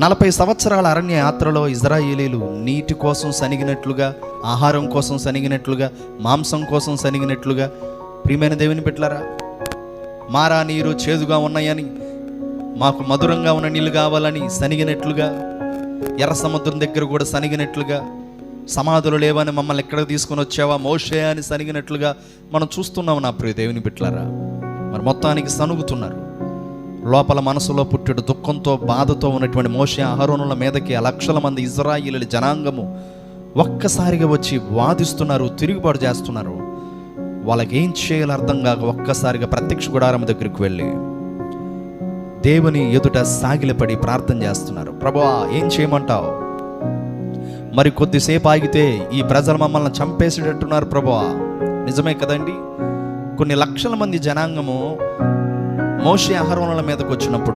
40 సంవత్సరాల అరణ్య యాత్రలో ఇజ్రాయేలీలు నీటి కోసం సనిగినట్లుగా, ఆహారం కోసం సనిగినట్లుగా, మాంసం కోసం సనిగినట్లుగా, ప్రియమైన దేవుని బిడ్డలారా, మారా నీరు చేదుగా ఉన్నాయని, మాకు మధురంగా ఉన్న నీళ్ళు కావాలని సనిగినట్లుగా, ఎర్ర సముద్రం దగ్గర కూడా సనిగినట్లుగా, సమాధులు లేవని మమ్మల్ని ఎక్కడికి తీసుకొని వచ్చావా మోషే అని సనిగినట్లుగా మనం చూస్తున్నాం. నా ప్రియ దేవుని బిడ్డలారా, మరి మొత్తానికి సనుగుతున్నారు. లోపల మనసులో పుట్టెడు దుఃఖంతో, బాధతో ఉన్నటువంటి మోషే అహరోనుల మీదకి లక్షల మంది ఇజ్రాయేలీల జనాంగము ఒక్కసారిగా వచ్చి వాదిస్తున్నారు, తిరుగుబాటు చేస్తున్నారు. వాళ్ళకి ఏం చేయాలో అర్థం కాక ఒక్కసారిగా ప్రత్యక్ష గుడారం దగ్గరికి వెళ్ళి దేవుని ఎదుట సాగిలపడి ప్రార్థన చేస్తున్నారు. ప్రభువా, ఏం చేయమంటావు? మరి కొద్దిసేపు ఆగితే ఈ ప్రజలు మమ్మల్ని చంపేసేటట్టున్నారు ప్రభువా. నిజమే కదండి. కొన్ని లక్షల మంది జనాంగము మోషే అహరోనుల మీదకి వచ్చినప్పుడు